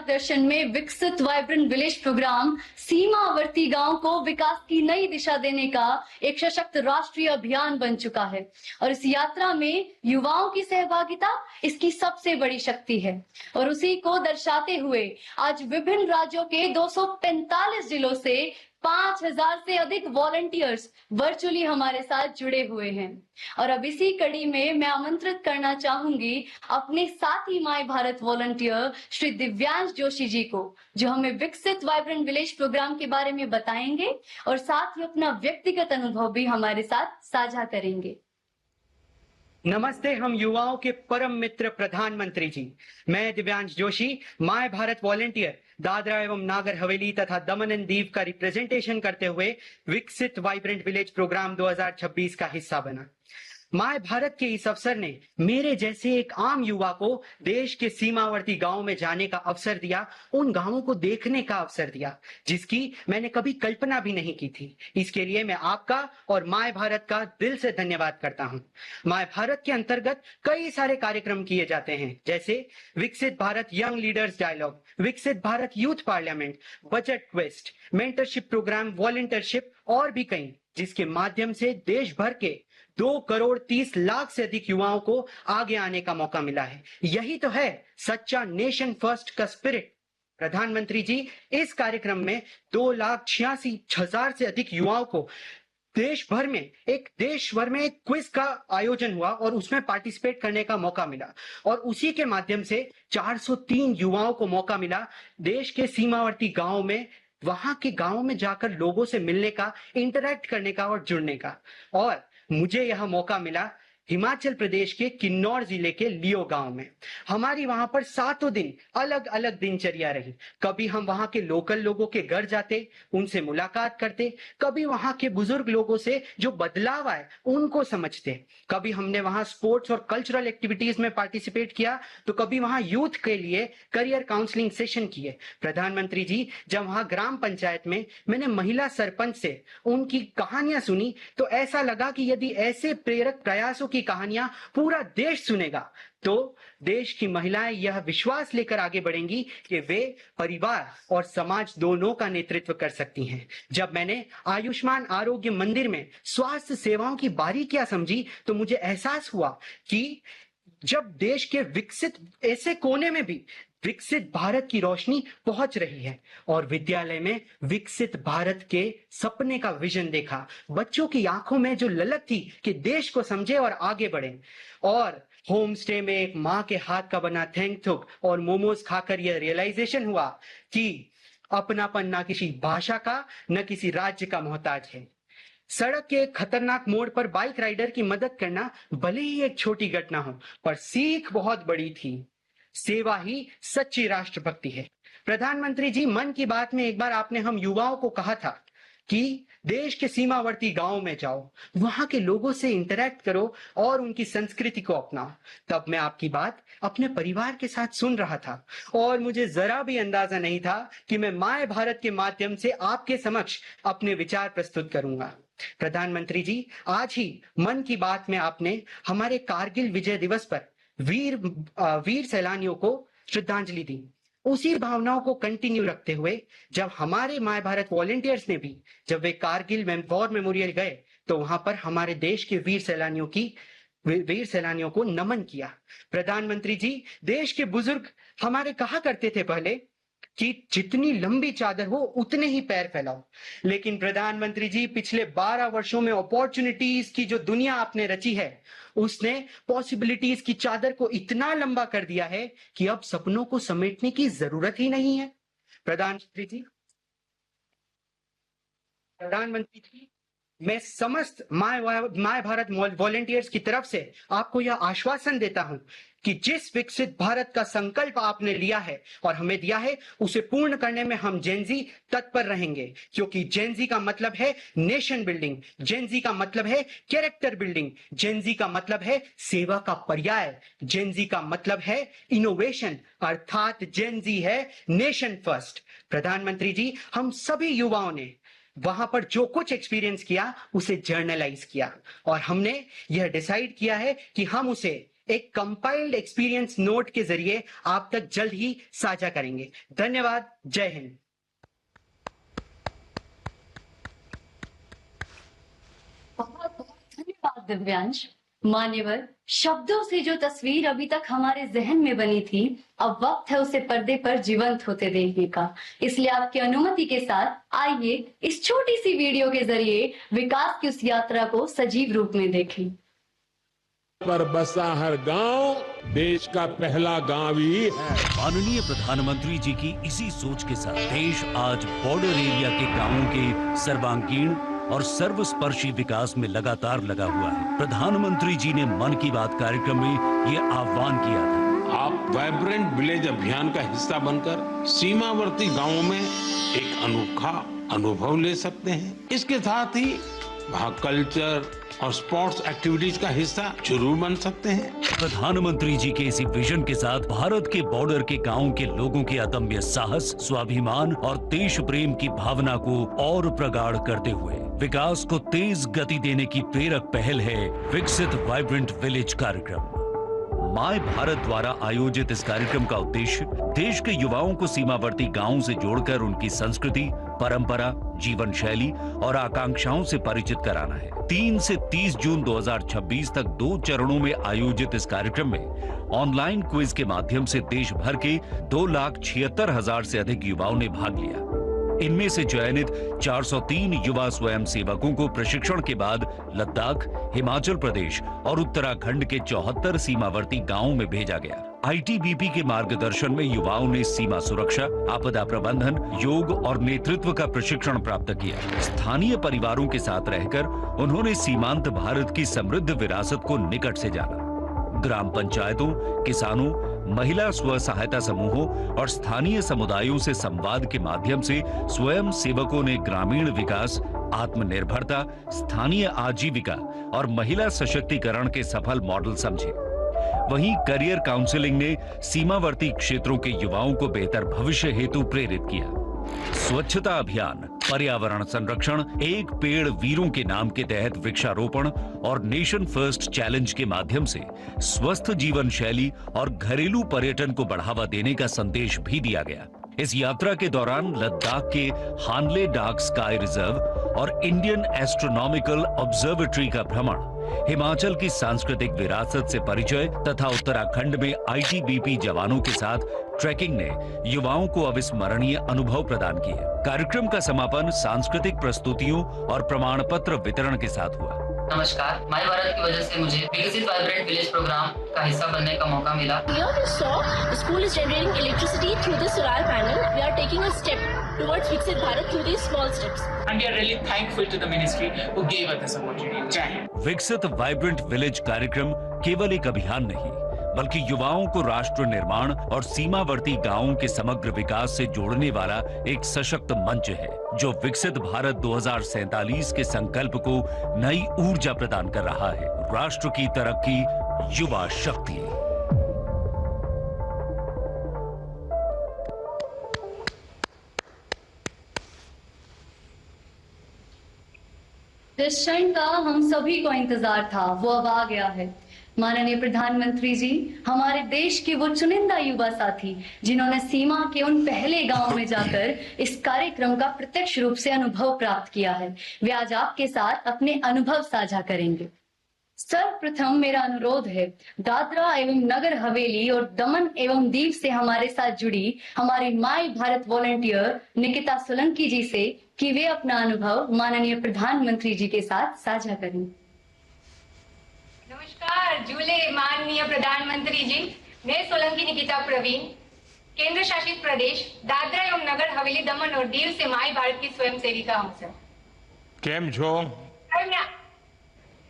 मार्गदर्शन में विकसित वाइब्रेंट विलेज प्रोग्राम सीमावर्ती गांव को विकास की नई दिशा देने का एक सशक्त राष्ट्रीय अभियान बन चुका है और इस यात्रा में युवाओं की सहभागिता इसकी सबसे बड़ी शक्ति है। और उसी को दर्शाते हुए आज विभिन्न राज्यों के 245 जिलों से 5000 से अधिक वॉलंटियर्स वर्चुअली हमारे साथ जुड़े हुए हैं। और अब इसी कड़ी में मैं आमंत्रित करना चाहूंगी अपने साथी माय भारत वॉलंटियर श्री दिव्यांश जोशी जी को, जो हमें विकसित वाइब्रेंट विलेज प्रोग्राम के बारे में बताएंगे और साथ ही अपना व्यक्तिगत अनुभव भी हमारे साथ साझा करेंगे। नमस्ते हम युवाओं के परम मित्र प्रधानमंत्री जी। मैं दिव्यांश जोशी माय भारत वॉलंटियर दादरा एवं नागर हवेली तथा दमन एंड दीव का रिप्रेजेंटेशन करते हुए विकसित वाइब्रेंट विलेज प्रोग्राम 2026 का हिस्सा बना। माय भारत के इस अवसर ने मेरे जैसे एक आम युवा को देश के सीमावर्ती गांव में जाने का अवसर दिया, उन गांवों को देखने का अवसर दिया जिसकी मैंने कभी कल्पना भी नहीं की थी। इसके लिए मैं आपका और माय भारत का दिल से धन्यवाद करता हूं। माय भारत के अंतर्गत कई सारे कार्यक्रम किए जाते हैं, जैसे विकसित Bharat young leaders dialogue, Viksit Bharat youth parliament, budget quest, mentorship programme, volunteership और भी कई, जिसके माध्यम से देश भर के 2,30,00,000 से अधिक युवाओं को आगे आने का मौका मिला है। यही तो है सच्चा नेशन फर्स्ट का स्पिरिट। प्रधानमंत्री जी, इस कार्यक्रम में 2,86,000 से अधिक युवाओं को देश भर में एक क्विज का आयोजन हुआ और उसमें पार्टिसिपेट करने का मौका मिला और उसी के माध्यम से 403 युवाओं को मौका मिला देश के सीमावर्ती गांव में, वहां के गांवों में जाकर लोगों से मिलने का, इंटरैक्ट करने का और जुड़ने का। और मुझे यह मौका मिला हिमाचल प्रदेश के किन्नौर जिले के लियो गांव में। हमारी वहां पर 7 दिन अलग अलग दिनचर्या रही। कभी हम वहां के लोकल लोगों के घर जाते, उनसे मुलाकात करते, कभी वहां के बुजुर्ग लोगों से जो बदलाव आए उनको समझते, कभी हमने वहां स्पोर्ट्स और कल्चरल एक्टिविटीज में पार्टिसिपेट किया, तो कभी वहां यूथ के लिए करियर काउंसलिंग सेशन किए। प्रधानमंत्री जी, जब वहां ग्राम पंचायत में मैंने महिला सरपंच से उनकी कहानियां सुनी तो ऐसा लगा कि यदि ऐसे प्रेरक प्रयासों की कहानियां पूरा देश सुनेगा तो देश की महिलाएं यह विश्वास लेकर आगे बढ़ेंगी कि वे परिवार और समाज दोनों का नेतृत्व कर सकती हैं। जब मैंने आयुष्मान आरोग्य मंदिर में स्वास्थ्य सेवाओं की बारीकियां समझी तो मुझे एहसास हुआ कि जब देश के विकसित ऐसे कोने में भी विकसित भारत की रोशनी पहुंच रही है। और विद्यालय में विकसित भारत के सपने का विजन देखा, बच्चों की आंखों में जो ललक थी कि देश को समझे और आगे बढ़े। और होम स्टे में एक माँ के हाथ का बना थैंकथुक और मोमोज खाकर यह रियलाइजेशन हुआ कि अपनापन ना किसी भाषा का न किसी राज्य का मोहताज है। सड़क के एक खतरनाक मोड़ पर बाइक राइडर की मदद करना भले ही एक छोटी घटना हो, पर सीख बहुत बड़ी थी। सेवा ही सच्ची राष्ट्रभक्ति है। प्रधानमंत्री जी, मन की बात में एक बार आपने हम युवाओं को कहा था कि देश के सीमावर्ती गांव में जाओ, वहां के लोगों से इंटरैक्ट करो और उनकी संस्कृति को अपनाओ। तब मैं आपकी बात अपने परिवार के साथ सुन रहा था और मुझे जरा भी अंदाजा नहीं था कि मैं माय भारत के माध्यम से आपके समक्ष अपने विचार प्रस्तुत करूंगा। प्रधानमंत्री जी, आज ही मन की बात में आपने हमारे कारगिल विजय दिवस पर वीर सैलानियों को श्रद्धांजलि दी। उसी भावनाओं को कंटिन्यू रखते हुए जब हमारे माय भारत वॉलंटियर्स ने भी, जब वे कारगिल वॉर मेमोरियल गए तो वहां पर हमारे देश के वीर सैलानियों को नमन किया। प्रधानमंत्री जी, देश के बुजुर्ग हमारे कहा करते थे पहले कि जितनी लंबी चादर हो उतने ही पैर फैलाओ। लेकिन प्रधानमंत्री जी, पिछले 12 वर्षों में अपॉर्चुनिटीज की जो दुनिया आपने रची है, उसने पॉसिबिलिटीज की चादर को इतना लंबा कर दिया है कि अब सपनों को समेटने की जरूरत ही नहीं है। प्रधानमंत्री जी, मैं समस्त माय भारत वॉलंटियर्स की तरफ से आपको यह आश्वासन देता हूं कि जिस विकसित भारत का संकल्प आपने लिया है और हमें दिया है, उसे पूर्ण करने में हम जेनजी तत्पर रहेंगे। क्योंकि जेनजी का मतलब है नेशन बिल्डिंग, जेनजी का मतलब है कैरेक्टर बिल्डिंग, जेनजी का मतलब है सेवा का पर्याय, जेनजी का मतलब है इनोवेशन, अर्थात जेनजी है नेशन फर्स्ट। प्रधानमंत्री जी, हम सभी युवाओं ने वहां पर जो कुछ एक्सपीरियंस किया उसे जर्नलाइज किया और हमने यह डिसाइड किया है कि हम उसे एक कंपाइल्ड एक्सपीरियंस नोट के जरिए आप तक जल्द ही साझा करेंगे। धन्यवाद। जय हिंद। बहुत बहुत धन्यवाद दिव्यांश। मान्यवर, शब्दों से जो तस्वीर अभी तक हमारे जहन में बनी थी, अब वक्त है उसे पर्दे पर जीवंत होते देखने का। इसलिए आपकी अनुमति के साथ आइए इस छोटी सी वीडियो के जरिए विकास की उस यात्रा को सजीव रूप में देखें। पर बसा हर गांव देश का पहला गांव ही है। माननीय प्रधानमंत्री जी की इसी सोच के साथ देश आज बॉर्डर एरिया के गांवों के सर्वांगीण और सर्वस्पर्शी विकास में लगातार लगा हुआ है। प्रधानमंत्री जी ने मन की बात कार्यक्रम में ये आह्वान किया था। आप वाइब्रेंट विलेज अभियान का हिस्सा बनकर सीमावर्ती गांवों में एक अनोखा अनुभव ले सकते हैं। इसके साथ ही वहाँ कल्चर और स्पोर्ट्स एक्टिविटीज का हिस्सा जरूर बन सकते हैं। प्रधानमंत्री जी के इसी विजन के साथ भारत के बॉर्डर के गांवों के लोगों के अदम्य साहस, स्वाभिमान और देश प्रेम की भावना को और प्रगाढ़ करते हुए विकास को तेज गति देने की प्रेरक पहल है विकसित वाइब्रेंट विलेज कार्यक्रम। माय भारत द्वारा आयोजित इस कार्यक्रम का उद्देश्य देश के युवाओं को सीमावर्ती गांवों से जोड़कर उनकी संस्कृति, परंपरा, जीवन शैली और आकांक्षाओं से परिचित कराना है। 3 से 30 जून 2026 तक 2 चरणों में आयोजित इस कार्यक्रम में ऑनलाइन क्विज के माध्यम से देश भर के 2,76,000 से अधिक युवाओं ने भाग लिया। इनमें से चयनित 403 युवा स्वयं सेवकों को प्रशिक्षण के बाद लद्दाख, हिमाचल प्रदेश और उत्तराखंड के 74 सीमावर्ती गांवों में भेजा गया। आईटीबीपी के मार्गदर्शन में युवाओं ने सीमा सुरक्षा, आपदा प्रबंधन, योग और नेतृत्व का प्रशिक्षण प्राप्त किया। स्थानीय परिवारों के साथ रहकर उन्होंने सीमांत भारत की समृद्ध विरासत को निकट से जाना। ग्राम पंचायतों, किसानों, महिला स्व सहायता समूहों और स्थानीय समुदायों से संवाद के माध्यम से स्वयं सेवकों ने ग्रामीण विकास, आत्मनिर्भरता, स्थानीय आजीविका और महिला सशक्तिकरण के सफल मॉडल समझे। वहीं करियर काउंसलिंग ने सीमावर्ती क्षेत्रों के युवाओं को बेहतर भविष्य हेतु प्रेरित किया। स्वच्छता अभियान, पर्यावरण संरक्षण, एक पेड़ वीरों के नाम के तहत वृक्षारोपण और नेशन फर्स्ट चैलेंज के माध्यम से स्वस्थ जीवन शैली और घरेलू पर्यटन को बढ़ावा देने का संदेश भी दिया गया। इस यात्रा के दौरान लद्दाख के हानले डार्क स्काई रिजर्व और इंडियन एस्ट्रोनॉमिकल ऑब्जर्वेटरी का भ्रमण, हिमाचल की सांस्कृतिक विरासत से परिचय तथा उत्तराखंड में आईटीबीपी जवानों के साथ ट्रैकिंग ने युवाओं को अविस्मरणीय अनुभव प्रदान किए। कार्यक्रम का समापन सांस्कृतिक प्रस्तुतियों और प्रमाण पत्र वितरण के साथ हुआ। नमस्कार, माय भारत की वजह से मुझे विकसित वाइब्रेंट विलेज प्रोग्राम का हिस्सा बनने का मौका मिला। Here we saw the school is generating electricity through the solar panel. We are taking a step towards Viksit Bharat through these small steps. And we are really thankful to the ministry who gave us this opportunity. जय हिंद। विकसित vibrant village कार्यक्रम केवल एक अभियान नहीं, बल्कि युवाओं को राष्ट्र निर्माण और सीमावर्ती गांवों के समग्र विकास से जोड़ने वाला एक सशक्त मंच है, जो विकसित भारत 2047 के संकल्प को नई ऊर्जा प्रदान कर रहा है। राष्ट्र की तरक्की, युवा शक्ति। जिस क्षण का हम सभी को इंतजार था वो अब आ गया है। माननीय प्रधानमंत्री जी, हमारे देश के वो चुनिंदा युवा साथी जिन्होंने सीमा के उन पहले गांव में जाकर इस कार्यक्रम का प्रत्यक्ष रूप से अनुभव प्राप्त किया है, वे आज आपके साथ अपने अनुभव साझा करेंगे। सर्वप्रथम मेरा अनुरोध है दादरा एवं नगर हवेली और दमन एवं दीव से हमारे साथ जुड़ी हमारी माय भारत वॉलंटियर निकिता सोलंकी जी से कि वे अपना अनुभव माननीय प्रधानमंत्री जी के साथ साझा करें। नमस्कार झूले माननीय प्रधानमंत्री जी, मैं सोलंकी निकिता प्रवीण, केंद्र शासित प्रदेश दादरा एवं नगर हवेली दमन और दीव से माय भारत की स्वयं सेविका हूँ सर। केम छो?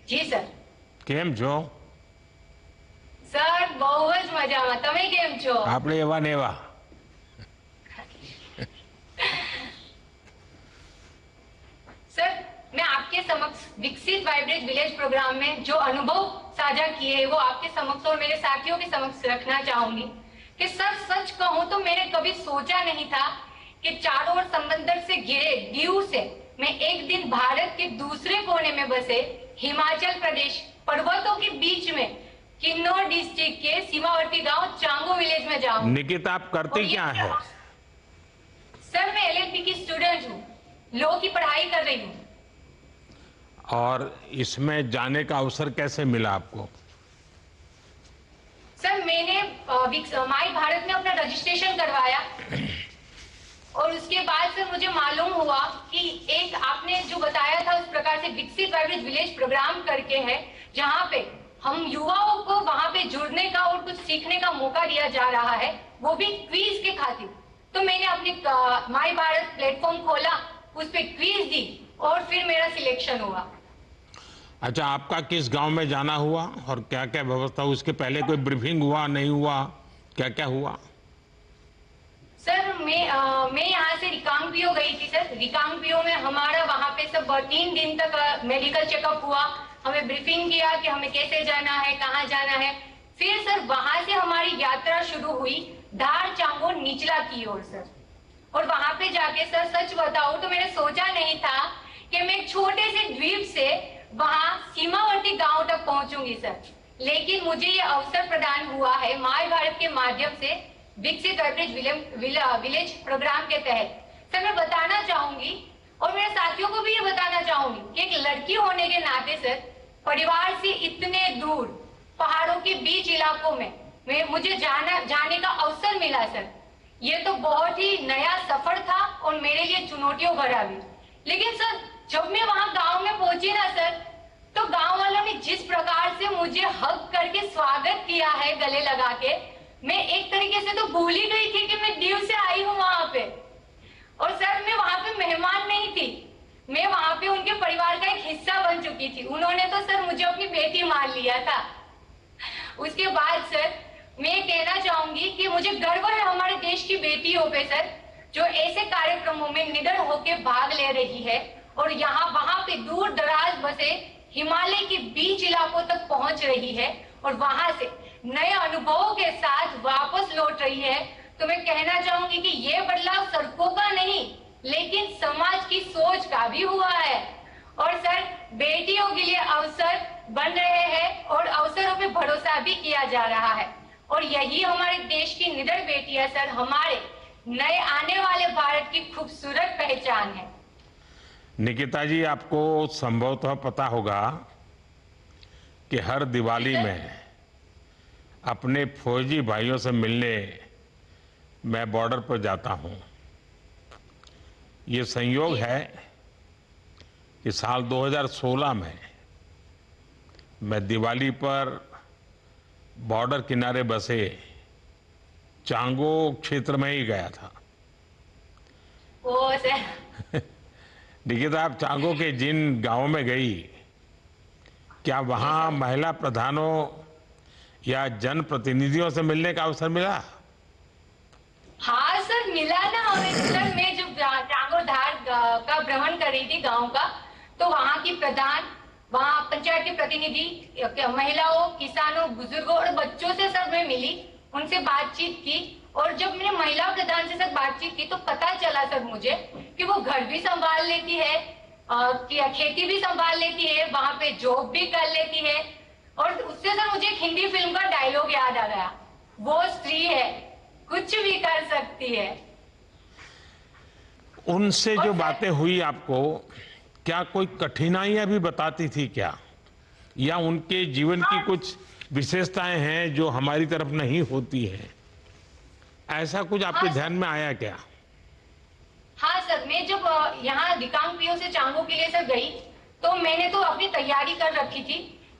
जी सर। केम छो? સર બહુ જ મજામાં, તમે કેમ છો? આપણે એવા ને એવા। सर, मैं आपके समक्ष विकसित वाइब्रेंट विलेज प्रोग्राम में जो अनुभव साझा किए वो आपके समक्ष और मेरे साथियों के समक्ष रखना चाहूंगी कि सर सच कहूं तो मैंने कभी सोचा नहीं था कि चारों ओर समंदर से घिरे दीव से मैं एक दिन भारत के दूसरे कोने में बसे हिमाचल प्रदेश पर्वतों के बीच में किन्नौर डिस्ट्रिक्ट के सीमावर्ती गांव चांगो विलेज में जाऊंगी। निकिता, आप करती क्या है? सर मैं LLB की स्टूडेंट हूँ, लॉ की पढ़ाई कर रही हूँ। और इसमें जाने का अवसर कैसे मिला आपको? सर मैंने माई भारत में अपना रजिस्ट्रेशन करवाया और उसके बाद सर मुझे मालूम हुआ कि एक आपने जो बताया था उस प्रकार से विकसित वाइब्रेंट विलेज प्रोग्राम करके है, जहाँ पे हम युवाओं को वहां पे जुड़ने का और कुछ सीखने का मौका दिया जा रहा है, वो भी क्विज के खातिर। तो मैंने अपनी माई भारत प्लेटफॉर्म खोला, उस पे क्विज दी और फिर मेरा सिलेक्शन हुआ। अच्छा, आपका किस गांव में जाना हुआ और क्या क्या व्यवस्था? उसके पहले कोई ब्रीफिंग हुआ, नहीं हुआ, क्या क्या हुआ? सर मैं यहाँ से रिकांगपियो गई थी सर। रिकांगपियो में हमारा वहाँ पे सब 3 दिन तक मेडिकल चेकअप हुआ, हमें ब्रीफिंग किया कि हमें कैसे जाना है, कहाँ जाना है। फिर सर वहां से हमारी यात्रा शुरू हुई धार चांगो निचला की ओर सर। और वहां पे जाके सर सच बताऊं तो मैंने सोचा नहीं था कि मैं एक छोटे से द्वीप से वहां सीमावर्ती गांव तक पहुंचूंगी सर। लेकिन मुझे ये अवसर प्रदान हुआ है माई भारत के माध्यम से विकसित वाइब्रेंट विलेज प्रोग्राम के तहत। सर मैं बताना चाहूंगी और मेरे साथियों को भी ये बताना चाहूंगी कि एक लड़की होने के नाते सर परिवार से इतने दूर पहाड़ों के बीच इलाकों में मुझे जाने का अवसर मिला सर। ये तो बहुत ही नया सफर था और मेरे लिए चुनौतियों भरा भी। लेकिन सर जब मैं वहां गांव में पहुंची ना सर, तो गांव वालों ने जिस प्रकार से मुझे हग करके स्वागत किया है गले लगा के, मैं एक तरीके से तो भूल ही गई थी कि मैं दीव से आई हूँ वहां पे। और सर मैं वहां पे मेहमान नहीं थी, मैं वहां पे उनके परिवार का एक हिस्सा बन चुकी थी। उन्होंने तो सर मुझे अपनी बेटी मान लिया था। उसके बाद सर मैं कहना चाहूंगी कि मुझे गर्व है हमारे देश की बेटियों पे सर, जो ऐसे कार्यक्रमों में निडर होकर भाग ले रही है और यहाँ वहां पे दूर दराज बसे हिमालय के बीच इलाकों तक पहुंच रही है और वहां से नए अनुभवों के साथ वापस लौट रही है। तो मैं कहना चाहूंगी कि ये बदलाव सड़कों का नहीं लेकिन समाज की सोच का भी हुआ है। और सर बेटियों के लिए अवसर बन रहे हैं और अवसरों पे भरोसा भी किया जा रहा है और यही हमारे देश की निडर बेटियां सर हमारे नए आने वाले भारत की खूबसूरत पहचान है। निकिता जी, आपको संभवतः पता होगा कि हर दिवाली में अपने फौजी भाइयों से मिलने मैं बॉर्डर पर जाता हूं। ये संयोग है कि साल 2016 में मैं दिवाली पर बॉर्डर किनारे बसे चांगो क्षेत्र में ही गया था। ओ सर निकिता, आप चांगो के जिन गांवों में गई, क्या वहां महिला प्रधानों या जनप्रतिनिधियों से मिलने का अवसर मिला? हाँ सर मिला ना हमें। सर मैं जब चांगो धार का भ्रमण कर रही थी गांव का, तो वहाँ की प्रधान, वहाँ पंचायत के प्रतिनिधि, महिलाओं, किसानों, बुजुर्गों और बच्चों से सर मैं मिली, उनसे बातचीत की। और जब मैंने महिला प्रधान से सर बातचीत की तो पता चला सर मुझे कि वो घर भी संभाल लेती है, खेती भी संभाल लेती है, वहां पे जॉब भी कर लेती है। और उससे सर मुझे एक हिंदी फिल्म का डायलॉग याद आ गया, वो स्त्री है कुछ भी कर सकती है। उनसे जो बातें हुई आपको, क्या कोई कठिनाइयां भी बताती थी क्या, या उनके जीवन की कुछ विशेषताएं हैं जो हमारी तरफ नहीं होती हैं? ऐसा कुछ आपके ध्यान में आया क्या? हाँ सर, मैं जब यहाँ रिकांगपियो से चांगो के लिए सर गई तो मैंने तो अपनी तैयारी कर रखी थी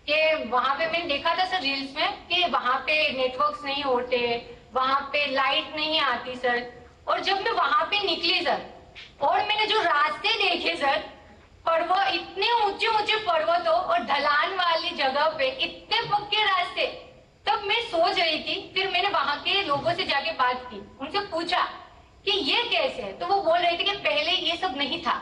कि वहां पे मैंने देखा था सर रील्स में कि वहां पे नेटवर्क्स नहीं होते, वहां पे लाइट नहीं आती सर। और जब मैं वहां पे निकली सर और मैंने जो रास्ते देखे सर, पर्वत, इतने ऊंचे ऊंचे पर्वतों और ढलान वाली जगह पे इतने पक्के रास्ते, तब मैं सोच रही थी। फिर मैंने वहां के लोगों से जाके बात की, उनसे पूछा कि ये कैसे है, तो वो बोल रहे थे कि पहले ये सब नहीं था,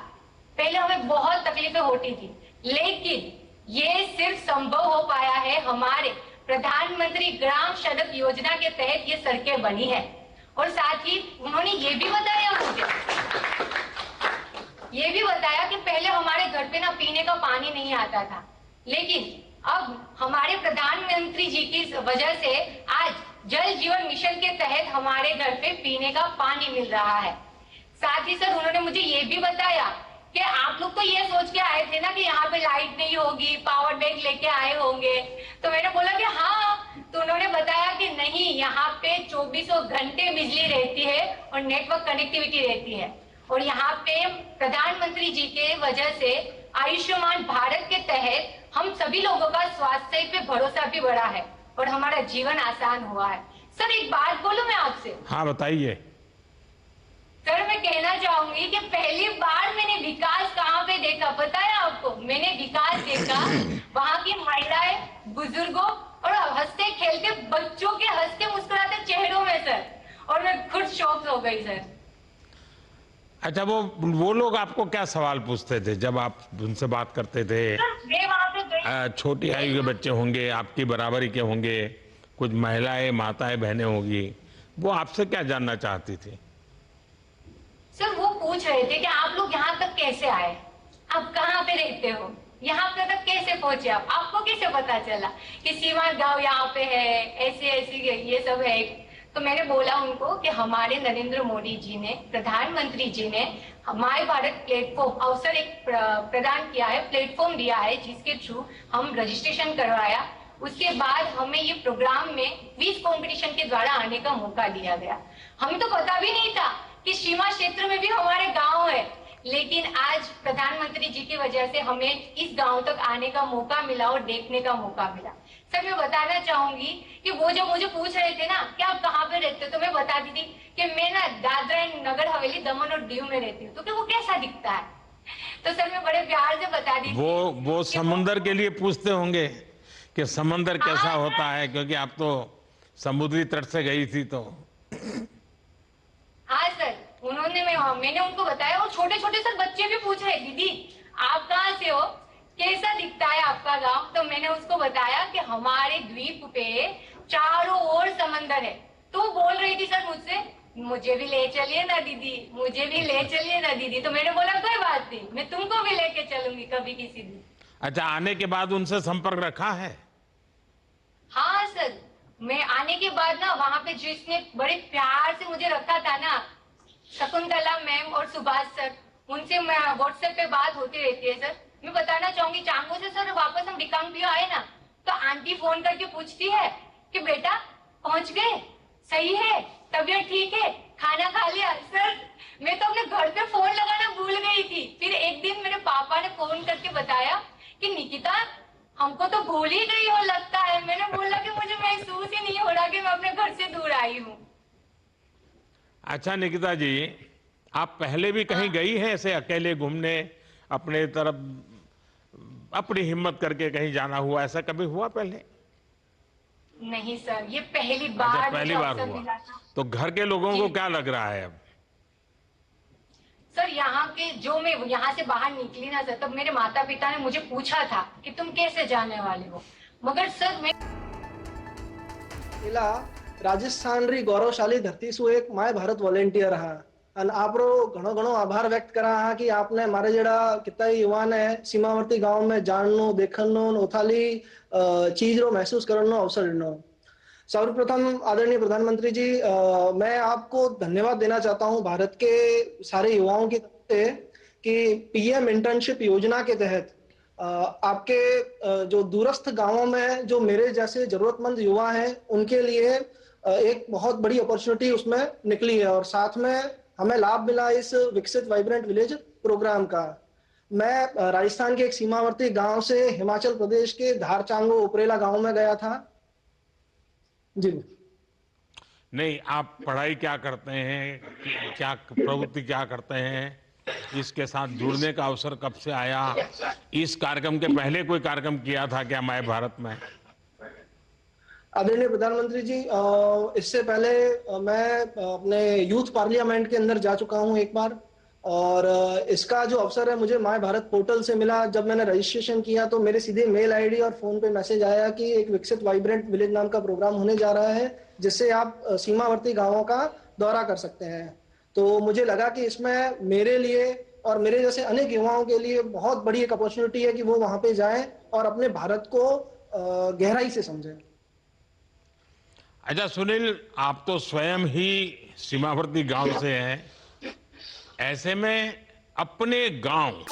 पहले हमें बहुत तकलीफें होती थी, लेकिन ये सिर्फ संभव हो पाया है हमारे प्रधानमंत्री ग्राम सड़क योजना के तहत ये सड़कें बनी है। और साथ ही उन्होंने ये भी बताया मुझे, ये भी बताया कि पहले हमारे घर पे ना पीने का पानी नहीं आता था, लेकिन अब हमारे प्रधानमंत्री जी की वजह से आज जल जीवन मिशन के तहत हमारे घर पे पीने का पानी मिल रहा है। साथ ही सर उन्होंने मुझे ये भी बताया कि आप लोग तो ये सोच के आए थे ना कि यहाँ पे लाइट नहीं होगी, पावर बैंक लेके आए होंगे। तो मैंने बोला कि हाँ, तो उन्होंने बताया कि नहीं, यहाँ पे 24 घंटे बिजली रहती है और नेटवर्क कनेक्टिविटी रहती है। और यहाँ पे प्रधानमंत्री जी के वजह से आयुष्मान भारत के तहत हम सभी लोगों का स्वास्थ्य पे भरोसा भी बढ़ा है और हमारा जीवन आसान हुआ है। सर एक बात बोलूं मैं आपसे? हाँ बताइए। सर मैं कहना चाहूंगी कि पहली बार मैंने विकास कहाँ पे देखा पता है आपको? मैंने विकास देखा वहाँ की महिलाएं, बुजुर्गों और हंसते खेलते बच्चों के हंसते मुस्कुराते चेहरों में सर, और मैं खुद शॉक हो गई सर। अच्छा, वो लोग आपको क्या सवाल पूछते थे जब आप उनसे बात करते थे? मैं वहाँ पे गई, छोटी आयु के बच्चे होंगे, आपकी बराबरी के होंगे, कुछ महिलाएं, माताएं, बहनें होंगी, वो आपसे क्या जानना चाहती थी? सर वो पूछ रहे थे कि आप लोग यहाँ तक कैसे आए, आप कहाँ पे रहते हो, यहाँ पे तक कैसे पहुंचे, आप आपको कैसे पता चला कि सीमांत गांव यहाँ पे है, ऐसे ऐसे ये सब है। तो मैंने बोला उनको कि हमारे नरेंद्र मोदी जी ने, प्रधानमंत्री जी ने माय भारत प्लेटफॉर्म अवसर एक प्रदान किया है, प्लेटफॉर्म दिया है, जिसके थ्रू हम रजिस्ट्रेशन करवाया। उसके बाद हमें ये प्रोग्राम में क्विज कंपटीशन के द्वारा आने का मौका दिया गया। हमें तो पता भी नहीं था कि सीमा क्षेत्र में भी हमारे गांव है, लेकिन आज प्रधानमंत्री जी की वजह से हमें इस गांव तक आने का मौका मिला और देखने का मौका मिला। सर मैं बताना चाहूंगी कि वो जब मुझे पूछ रहे थे ना कि आप कहाँ पे रहते हो, तो मैं बताती थी कि मैं ना दादरा एंड नगर हवेली, दमन और दीव में रहती हूँ। तो कि वो कैसा दिखता है, तो सर मैं बड़े प्यार से बता दी। वो समुंदर के लिए पूछते होंगे कि समंदर कैसा होता है, क्योंकि आप तो समुद्री तट से गई थी। तो हाँ सर, मैंने उनको बताया। और छोटे छोटे सर बच्चे भी पूछ रहे, दीदी आप कहाँ से हो, कैसा दिखता है आपका गांव? तो मैंने उसको बताया कि हमारे द्वीप पे चारों ओर समंदर है। तो वो बोल रही थी सर मुझसे, मुझे भी ले चलिए ना दीदी, मुझे भी ले चलिए ना दीदी। तो मैंने बोला कोई बात नहीं, मैं तुमको भी लेके चलूंगी कभी किसी दिन। अच्छा, आने के बाद उनसे संपर्क रखा है? हाँ सर, मैं आने के बाद ना वहाँ पे जिसने बड़े प्यार से मुझे रखा था ना, शकुंतला मैम और सुभाष सर, उनसे मैं व्हाट्सएप पे बात होती रहती है सर। मैं बताना चाहूंगी चांगो से सर वापस हम रिकांगपियो आए ना, तो आंटी फोन करके पूछती है कि बेटा पहुंच गए, सही है, तबीयत ठीक है, खाना खा लिया? सर मैं तो अपने घर पे फोन लगाना भूल गई थी। फिर एक दिन मेरे पापा ने फोन करके बताया कि निकिता हमको तो भूल ही गई हो लगता है। मैंने बोला कि मुझे महसूस ही नहीं हो रहा कि मैं अपने घर से दूर आई हूँ। अच्छा निकिता जी, आप पहले भी कहीं गई हैं ऐसे अकेले घूमने, अपने तरफ अपनी हिम्मत करके कहीं जाना हुआ, ऐसा कभी हुआ पहले? नहीं सर, ये पहली बार। अच्छा, पहली बार हुआ। तो घर के लोगों को क्या लग रहा है अब? सर यहाँ के जो मैं यहाँ से बाहर निकली ना सर, तब मेरे माता पिता ने मुझे पूछा था कि तुम कैसे जाने वाले हो, मगर सर मैं राजस्थान री गौरवशाली धरती सु एक माय भारत वॉलेंटियर रहा અને આપણો ઘણો ઘણો આભાર વ્યક્ત કરા હા कि आपने मारे जड़ा कितना युवा ने सीमावर्ती गांव में जाननो, देखनो, ओथाली चीज रो महसूस करनो अवसर दिनो। सर्वप्रथम आदरणीय प्रधानमंत्री जी, मैं आपको धन्यवाद देना चाहता हूं भारत के सारे युवाओं की तरफ से कि पीएम इंटर्नशिप योजना के तहत आपके जो दूरस्थ गांवों में जो मेरे जैसे जरूरतमंद युवा हैं उनके लिए एक बहुत बड़ी अपॉर्चुनिटी उसमें निकली है और साथ में हमें लाभ मिला इस विकसित वाइब्रेंट विलेज प्रोग्राम का। मैं राजस्थान के एक सीमावर्ती गांव से हिमाचल प्रदेश के धारचांगो उपरेला गांव में गया था। जी नहीं, आप पढ़ाई क्या करते हैं, क्या प्रवृत्ति क्या करते हैं, इसके साथ जुड़ने का अवसर कब से आया? इस कार्यक्रम के पहले कोई कार्यक्रम किया था क्या माय भारत में? आदरणीय प्रधानमंत्री जी, इससे पहले मैं अपने यूथ पार्लियामेंट के अंदर जा चुका हूं एक बार, और इसका जो अवसर है मुझे माय भारत पोर्टल से मिला। जब मैंने रजिस्ट्रेशन किया तो मेरे सीधे मेल आईडी और फोन पे मैसेज आया कि एक विकसित वाइब्रेंट विलेज नाम का प्रोग्राम होने जा रहा है जिससे आप सीमावर्ती गांवों का दौरा कर सकते हैं। तो मुझे लगा कि इसमें मेरे लिए और मेरे जैसे अनेक युवाओं के लिए बहुत बड़ी एक अपॉर्चुनिटी है कि वो वहां पे जाएं और अपने भारत को गहराई से समझें। अच्छा सुनील, आप तो स्वयं ही सीमावर्ती गांव से हैं। ऐसे में अपने गांव